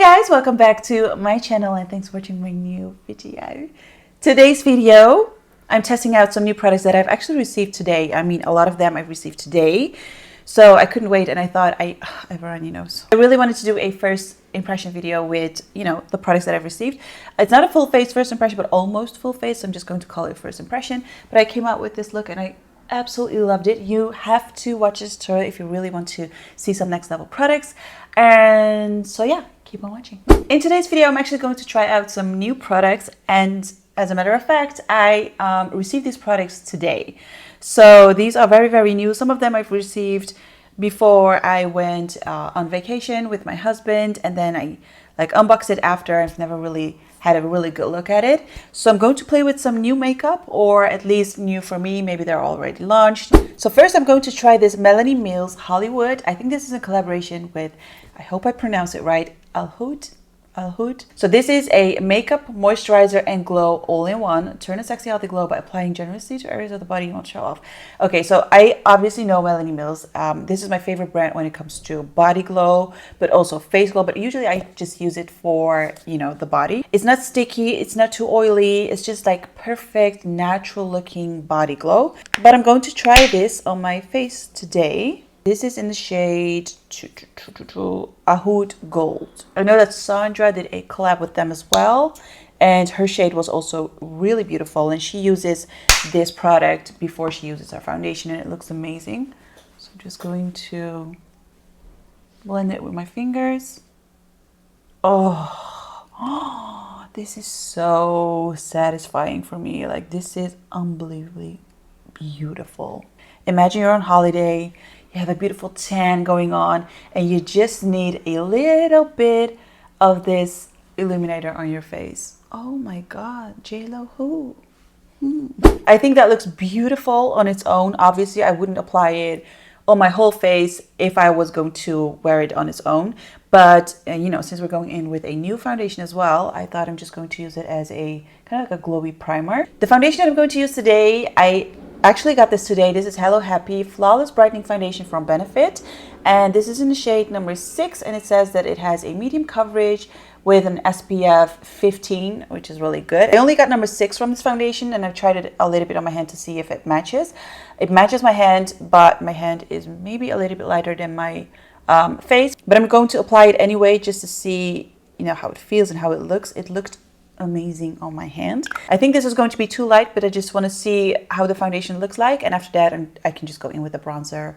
guys, welcome back to my channel and thanks for watching my new video. Today's video, I'm testing out some new products that I've actually received today. I mean, a lot of them I've received today. So I couldn't wait and I thought I have a runny nose. I really wanted to do a first impression video with, the products that I've received. It's not a full face first impression, but almost full face. So I'm just going to call it first impression. But I came out with this look and I absolutely loved it. You have to watch this tutorial if you really want to see some next level products. And so yeah, keep on watching. In today's video, I'm actually going to try out some new products, and as a matter of fact, I received these products today. So these are very, very new. Some of them I've received before I went on vacation with my husband, and then I unboxed it after. I've never really had a really good look at it. So I'm going to play with some new makeup, or at least new for me. Maybe they're already launched. So first I'm going to try this Melanie Mills Hollywood. I think this is a collaboration with, I hope I pronounce it right, Alhood. So this is a makeup, moisturizer, and glow all-in-one. Turn a sexy healthy glow by applying generously to areas of the body you want to show off. Okay, so I obviously know Melanie Mills. This is my favorite brand when it comes to body glow, but also face glow. But usually I just use it for, the body. It's not sticky. It's not too oily. It's just like perfect, natural looking body glow. But I'm going to try this on my face today. This is in the shade Ahud Gold. I know that Sandra did a collab with them as well, and her shade was also really beautiful, and she uses this product before she uses her foundation, and it looks amazing. So I'm just going to blend it with my fingers. Oh, this is so satisfying for me. Like, this is unbelievably beautiful. Imagine you're on holiday. You have a beautiful tan going on and you just need a little bit of this illuminator on your face. Oh my God, JLo who? I think that looks beautiful on its own. Obviously, I wouldn't apply it on my whole face if I was going to wear it on its own. But, since we're going in with a new foundation as well, I thought I'm just going to use it as a kind of like a glowy primer. The foundation that I'm going to use today, I actually got this today. This is Hello Happy Flawless Brightening Foundation from Benefit. And this is in the shade number 6. And it says that it has a medium coverage with an SPF 15, which is really good. I only got number 6 from this foundation, and I've tried it a little bit on my hand to see if it matches. It matches my hand, but my hand is maybe a little bit lighter than my face. But I'm going to apply it anyway just to see, how it feels and how it looks. It looked amazing on my hand. I think this is going to be too light, but I just want to see how the foundation looks like, and after that I can just go in with the bronzer,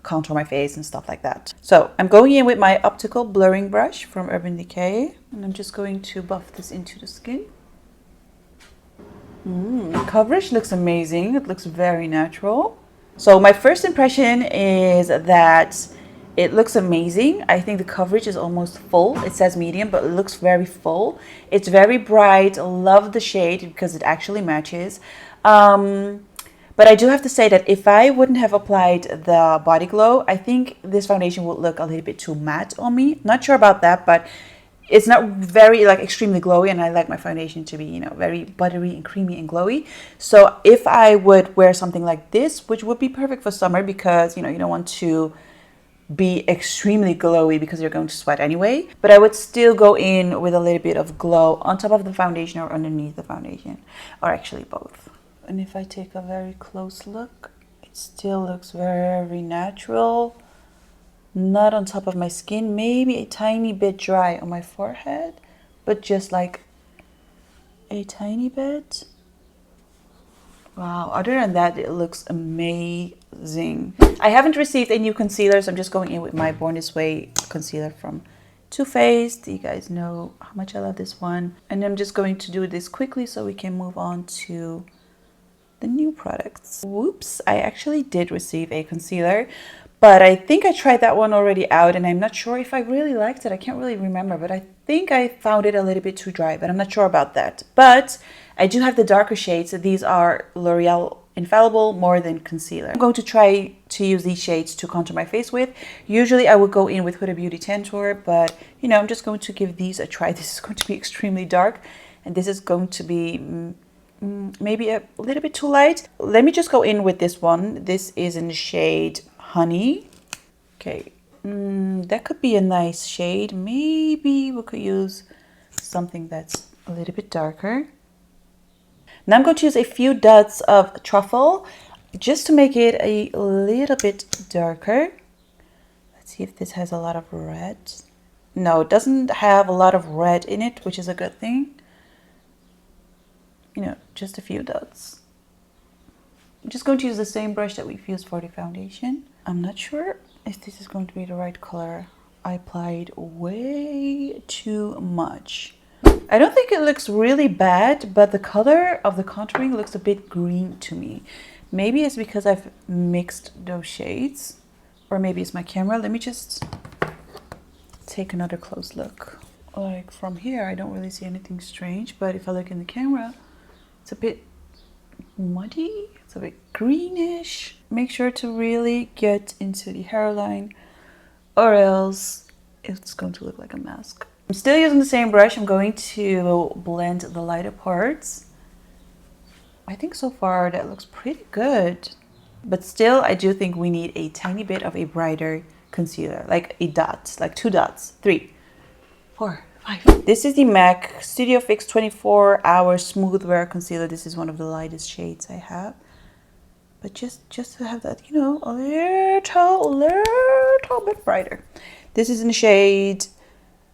contour my face and stuff like that. So I'm going in with my optical blurring brush from Urban Decay, and I'm just going to buff this into the skin. Coverage looks amazing. It looks very natural. So my first impression is that it looks amazing. I think the coverage is almost full. It says medium, but it looks very full. It's very bright. Love the shade because it actually matches. But I do have to say that if I wouldn't have applied the body glow, I think this foundation would look a little bit too matte on me. Not sure about that, but it's not very extremely glowy, and I like my foundation to be, very buttery and creamy and glowy. So if I would wear something like this, which would be perfect for summer because, you don't want to be extremely glowy because you're going to sweat anyway, but I would still go in with a little bit of glow on top of the foundation or underneath the foundation, or actually both. And if I take a very close look, it still looks very natural, not on top of my skin, maybe a tiny bit dry on my forehead, but just like a tiny bit. Wow, other than that, it looks amazing. I haven't received a new concealer, so I'm just going in with my Born This Way concealer from Too Faced. You guys know how much I love this one. And I'm just going to do this quickly so we can move on to the new products. Whoops, I actually did receive a concealer, but I think I tried that one already out, and I'm not sure if I really liked it. I can't really remember, but I think I found it a little bit too dry, but I'm not sure about that. But I do have the darker shades. These are L'Oreal Infallible More Than Concealer. I'm going to try to use these shades to contour my face with. Usually I would go in with Huda Beauty Tantour, but I'm just going to give these a try. This is going to be extremely dark, and this is going to be maybe a little bit too light. Let me just go in with this one. This is in the shade Honey. Okay, That could be a nice shade. Maybe we could use something that's a little bit darker. Now I'm going to use a few dots of truffle just to make it a little bit darker. Let's see if this has a lot of red. No, it doesn't have a lot of red in it, which is a good thing. You know, just a few dots. I'm just going to use the same brush that we've used for the foundation. I'm not sure if this is going to be the right color. I applied way too much. I don't think it looks really bad, but the color of the contouring looks a bit green to me. Maybe it's because I've mixed those shades, or maybe it's my camera. Let me just take another close look. Like from here, I don't really see anything strange, but if I look in the camera, it's a bit muddy, it's a bit greenish. Make sure to really get into the hairline, or else it's going to look like a mask. I'm still using the same brush. I'm going to blend the lighter parts. I think so far that looks pretty good. But still, I do think we need a tiny bit of a brighter concealer, like a dot, like 2 dots, 3, 4, 5. This is the MAC Studio Fix 24-Hour Smooth Wear Concealer. This is one of the lightest shades I have. But just to have that, you know, a little bit brighter. This is in the shade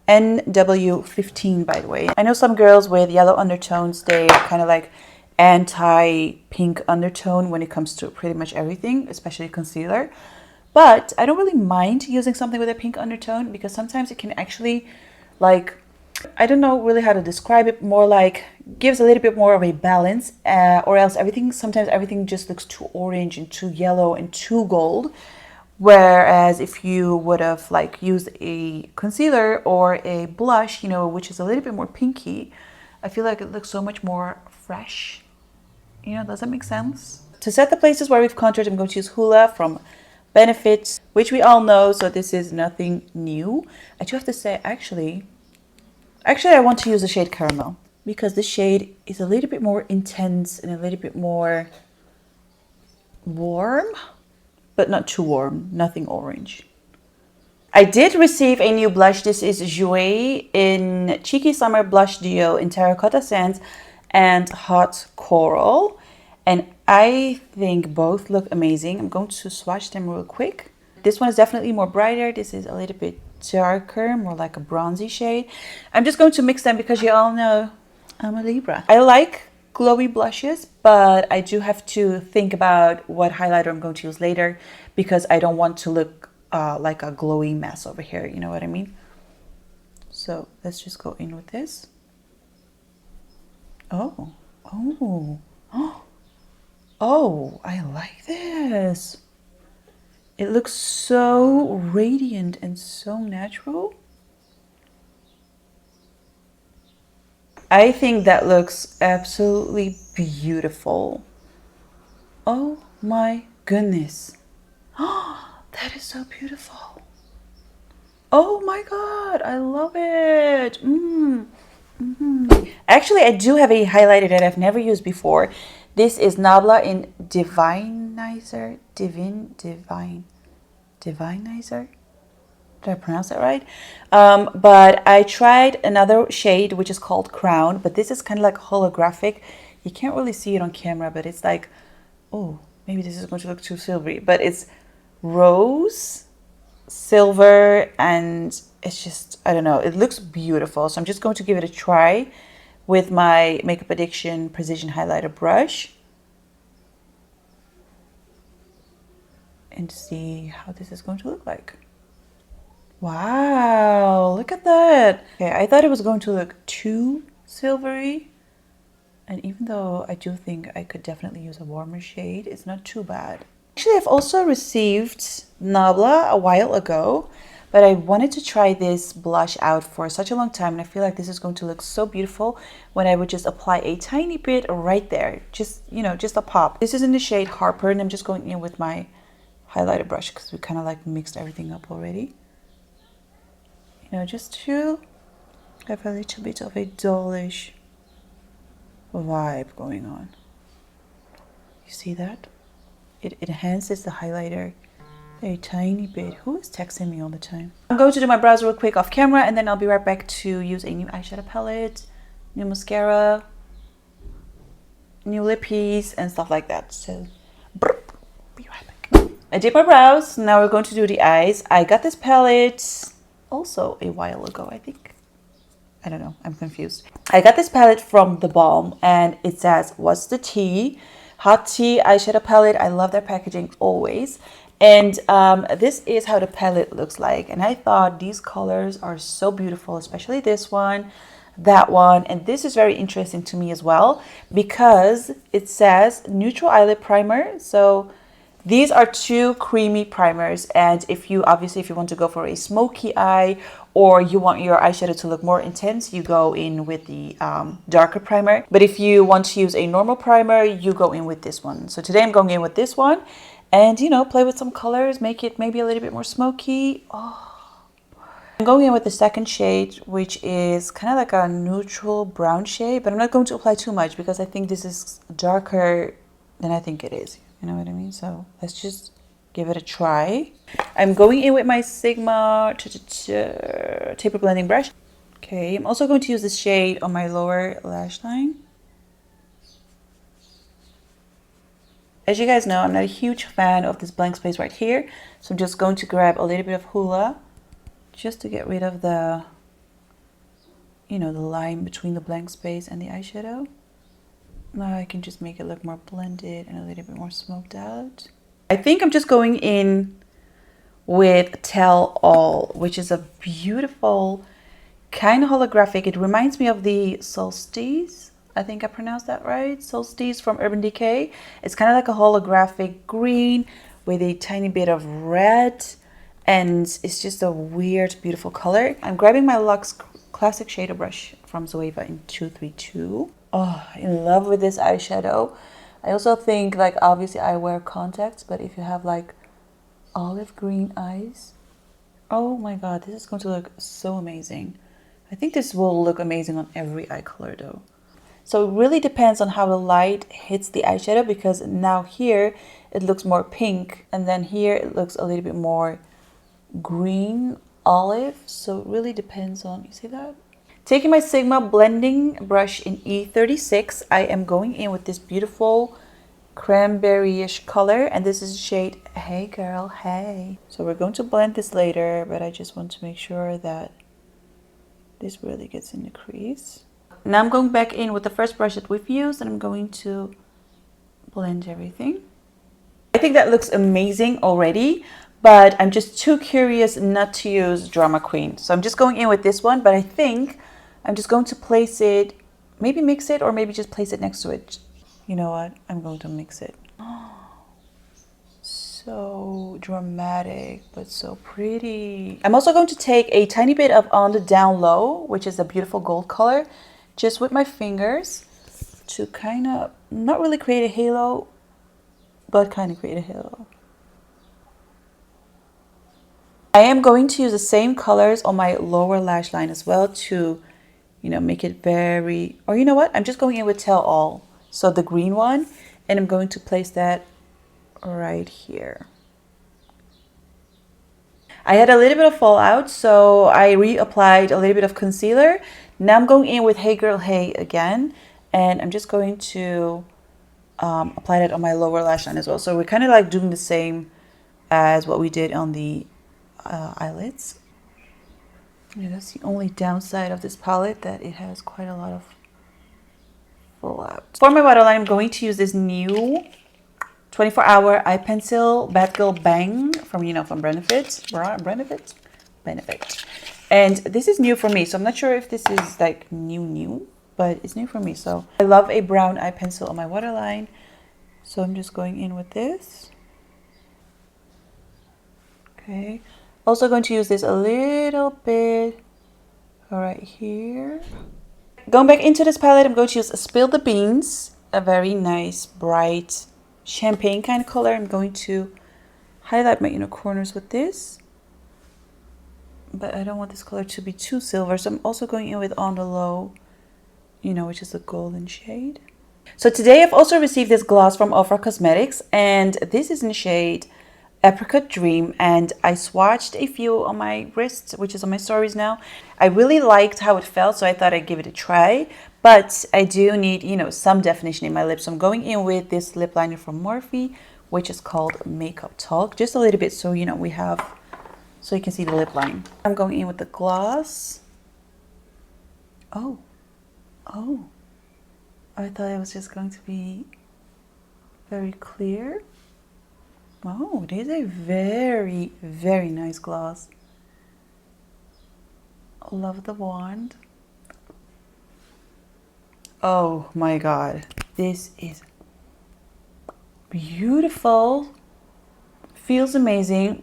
NW15, by the way. I know some girls with yellow undertones, they kind of like anti-pink undertone when it comes to pretty much everything, especially concealer. But I don't really mind using something with a pink undertone because sometimes it can actually, like, I don't know really how to describe it, more like gives a little bit more of a balance, or else sometimes everything just looks too orange and too yellow and too gold. Whereas if you would have like used a concealer or a blush, you know, which is a little bit more pinky, I feel like it looks so much more fresh. You know, does that make sense? To set the places where we've contoured, I'm going to use Hola from Benefit, which we all know, so this is nothing new. I do have to say, actually, I want to use the shade Caramel because this shade is a little bit more intense and a little bit more warm, but not too warm, nothing orange. I did receive a new blush. This is Jouer in Cheeky Summer Blush Duo in Terracotta Sands and Hot Coral. And I think both look amazing. I'm going to swatch them real quick. This one is definitely more brighter. This is a little bit darker, more like a bronzy shade. I'm just going to mix them because you all know I'm a Libra. I like glowy blushes, but I do have to think about what highlighter I'm going to use later because I don't want to look like a glowy mess over here. You know what I mean? So let's just go in with this. Oh, I like this. It looks so radiant and so natural. I think that looks absolutely beautiful. Oh my goodness. Oh, that is so beautiful. Oh my God, I love it. Actually, I do have a highlighter that I've never used before. This is Nabla in Divinizer. Divinizer? Did I pronounce that right? But I tried another shade which is called Crown, but this is kind of like holographic. You can't really see it on camera, but it's like, oh, maybe this is going to look too silvery, but it's rose, silver, and it's just, I don't know, it looks beautiful. So I'm just going to give it a try with my Makeup Addiction Precision Highlighter brush and see how this is going to look like. Wow, look at that. Okay, I thought it was going to look too silvery. And even though I do think I could definitely use a warmer shade, it's not too bad. Actually, I've also received Nabla a while ago, but I wanted to try this blush out for such a long time. And I feel like this is going to look so beautiful when I would just apply a tiny bit right there. Just, you know, just a pop. This is in the shade Harper, and I'm just going in with my highlighter brush because we kind of like mixed everything up already. You know, just to have a little bit of a dullish vibe going on. You see that? It enhances the highlighter a tiny bit. Who is texting me all the time? I'm going to do my brows real quick off camera, and then I'll be right back to use a new eyeshadow palette, new mascara, new lip piece, and stuff like that. So, be right back. I did my brows. Now we're going to do the eyes. I got this palette also a while ago, I think. I don't know. I'm confused. I got this palette from The Balm, and it says, "What's the tea?" Hot tea eyeshadow palette. I love their packaging always. And this is how the palette looks like. And I thought these colors are so beautiful, especially this one, that one. And this is very interesting to me as well because it says neutral eyelid primer. So these are two creamy primers, and if you want to go for a smoky eye or you want your eyeshadow to look more intense, you go in with the darker primer. But if you want to use a normal primer, you go in with this one. So today I'm going in with this one and, you know, play with some colors, make it maybe a little bit more smoky. Oh. I'm going in with the second shade, which is kind of like a neutral brown shade, but I'm not going to apply too much because I think this is darker than I think it is. You know what I mean? So let's just give it a try. I'm going in with my Sigma taper blending brush. Okay, I'm also going to use this shade on my lower lash line. As you guys know, I'm not a huge fan of this blank space right here. So I'm just going to grab a little bit of Hola just to get rid of the, you know, the line between the blank space and the eyeshadow. Now I can just make it look more blended and a little bit more smoked out. I think I'm just going in with Tell All, which is a beautiful kind of holographic. It reminds me of the Solstice. I think I pronounced that right. Solstice from Urban Decay. It's kind of like a holographic green with a tiny bit of red. And it's just a weird, beautiful color. I'm grabbing my Luxe Classic Shader Brush from Zoeva in 232. Oh, in love with this eyeshadow. I also think, like, obviously I wear contacts, but if you have like olive green eyes, oh my god, this is going to look so amazing. I think this will look amazing on every eye color though. So it really depends on how the light hits the eyeshadow, because now here it looks more pink and then here it looks a little bit more green olive. So it really depends on, you see that? Taking my Sigma blending brush in E36, I am going in with this beautiful cranberry-ish color, and this is shade Hey Girl, Hey. So we're going to blend this later, but I just want to make sure that this really gets in the crease. Now I'm going back in with the first brush that we've used, and I'm going to blend everything. I think that looks amazing already, but I'm just too curious not to use Drama Queen. So I'm just going in with this one, but I think I'm just going to place it, maybe mix it, or maybe just place it next to it. You know what? I'm going to mix it. So dramatic, but so pretty. I'm also going to take a tiny bit of On the Down Low, which is a beautiful gold color, just with my fingers to kind of, not really create a halo, but kind of create a halo. I am going to use the same colors on my lower lash line as well to, you know, make it very, or you know what? I'm just going in with Tell All. So the green one, and I'm going to place that right here. I had a little bit of fallout, so I reapplied a little bit of concealer. Now I'm going in with Hey Girl, Hey again, and I'm just going to apply that on my lower lash line as well. So we're kind of like doing the same as what we did on the eyelids. Yeah, that's the only downside of this palette, that it has quite a lot of fallout. For my waterline, I'm going to use this new 24-hour eye pencil Bad Girl Bang from, you know, from Benefit. And this is new for me, so I'm not sure if this is like new, but it's new for me. So I love a brown eye pencil on my waterline, so I'm just going in with this. Okay, also going to use this a little bit right here. Going back into this palette, I'm going to use Spill the Beans, a very nice bright champagne kind of color. I'm going to highlight my inner corners with this, but I don't want this color to be too silver, so I'm also going in with On the Low, you know, which is a golden shade. So today I've also received this gloss from Ofra Cosmetics, and this is in the shade Apricot Dream, and I swatched a few on my wrist, which is on my stories now. I really liked how it felt, so I thought I'd give it a try. But I do need, you know, some definition in my lips. So I'm going in with this lip liner from Morphe, which is called Makeup Talk. Just a little bit so, you know, we have, so you can see the lip line. I'm going in with the gloss. Oh, I thought it was just going to be very clear. Oh, it is a very, very nice gloss. Love the wand. Oh my god, this is beautiful. Feels amazing.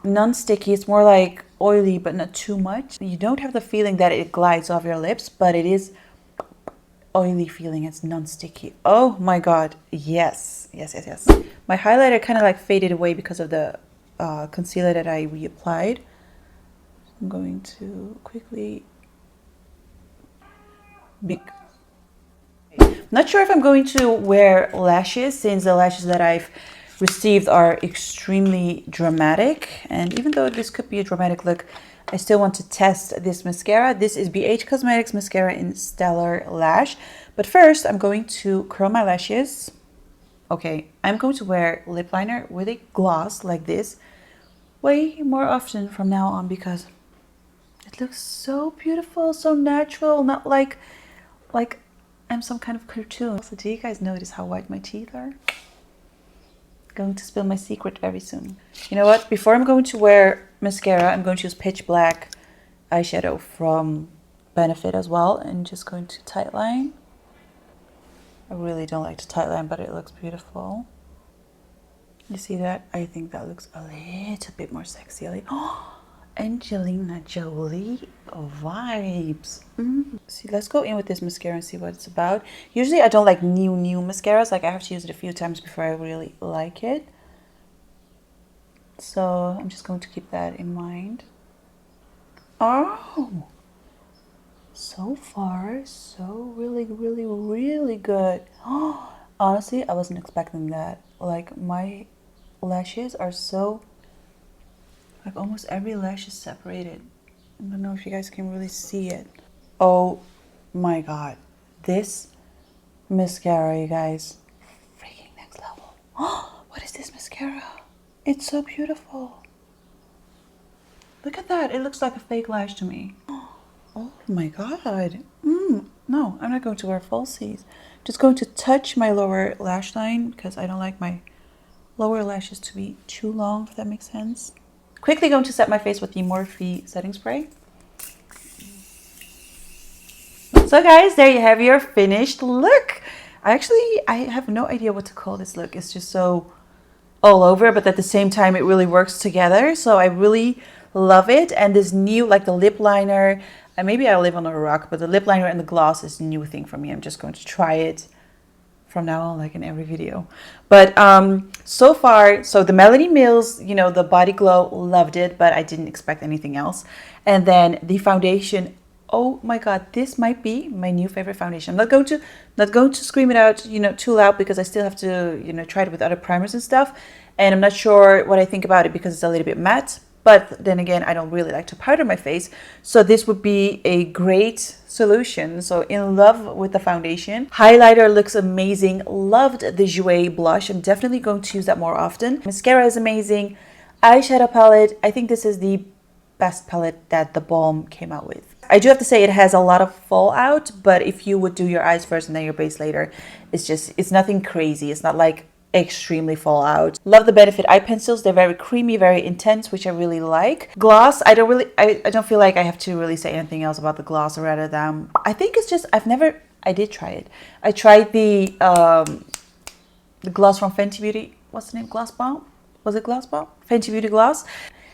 Non-sticky. It's more like oily but not too much. You don't have the feeling that it glides off your lips, but it is oily feeling. It's non-sticky. Oh my god, yes. My highlighter kind of like faded away because of the concealer that I reapplied. I'm going to quickly not sure if I'm going to wear lashes, since the lashes that I've received are extremely dramatic, and even though this could be a dramatic look, I still want to test this mascara. This is BH Cosmetics mascara in Stellar Lash. But first, I'm going to curl my lashes. Okay, I'm going to wear lip liner with a gloss like this way more often from now on, because it looks so beautiful, so natural, not like I'm some kind of cartoon. So do you guys notice how white my teeth are? Going to spill my secret very soon. You know what? Before I'm going to wear mascara, I'm going to use Pitch Black eyeshadow from Benefit as well, and just going to tightline. I really don't like to tightline, but it looks beautiful. You see that? I think that looks a little bit more sexy. Like, oh, Angelina Jolie vibes. See, let's go in with this mascara and see what it's about. Usually I don't like new mascaras. Like, I have to use it a few times before I really like it. So I'm just going to keep that in mind. Oh, so far so really good. Oh, honestly, I wasn't expecting that. Like, my lashes are so, like, almost every lash is separated. I don't know if you guys can really see it. Oh my god, this mascara, you guys, freaking next level. Oh, what is this mascara? It's so beautiful. Look at that. It looks like a fake lash to me. Oh my god. No, I'm not going to wear falsies. Just going to touch my lower lash line, because I don't like my lower lashes to be too long, if that makes sense. Quickly going to set my face with the Morphe setting spray. So guys, there you have your finished look. I have no idea what to call this look. It's just so all over, but at the same time it really works together. So I really love it. And this new, like the lip liner, and maybe I live on a rock, but the lip liner and the gloss is a new thing for me. I'm just going to try it from now on, like in every video. But so far, so the Melody Mills, you know, the Body Glow, loved it, but I didn't expect anything else. And then the foundation, oh my god, this might be my new favorite foundation. I'm not going to scream it out, you know, too loud, because I still have to, you know, try it with other primers and stuff, and I'm not sure what I think about it because it's a little bit matte. But then again, I don't really like to powder my face, so this would be a great solution. So in love with the foundation. Highlighter looks amazing. Loved the Jouer blush. I'm definitely going to use that more often. Mascara is amazing. Eyeshadow palette, I think this is the best palette that the Balm came out with. I do have to say it has a lot of fallout, but if you would do your eyes first and then your base later, it's nothing crazy. It's not like extremely fallout. Love the Benefit eye pencils. They're very creamy, very intense, which I really like. Gloss, I don't feel like I have to really say anything else about the gloss, rather than, I think it's just, I did try it. I tried the gloss from Fenty Beauty. What's the name? Gloss Bomb? Was it Gloss Bomb? Fenty Beauty Gloss.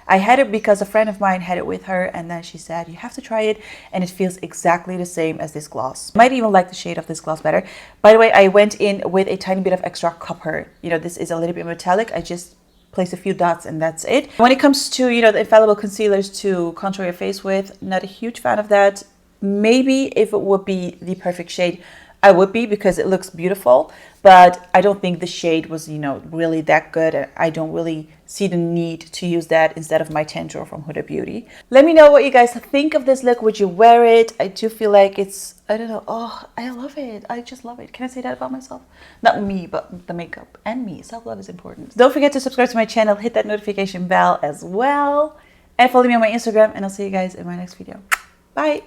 I had it because a friend of mine had it with her, and then she said, you have to try it, and it feels exactly the same as this gloss. Might even like the shade of this gloss better. By the way, I went in with a tiny bit of extra copper. You know, this is a little bit metallic. I just place a few dots and that's it. When it comes to, you know, the infallible concealers to contour your face with, not a huge fan of that. Maybe if it would be the perfect shade, I would be because it looks beautiful, but I don't think the shade was, you know, really that good. I don't really see the need to use that instead of my Tendril from Huda Beauty. Let me know what you guys think of this look. Would you wear it? I do feel like it's, I don't know. Oh, I love it. I just love it. Can I say that about myself? Not me, but the makeup and me. Self-love is important. Don't forget to subscribe to my channel. Hit that notification bell as well. And follow me on my Instagram. And I'll see you guys in my next video. Bye.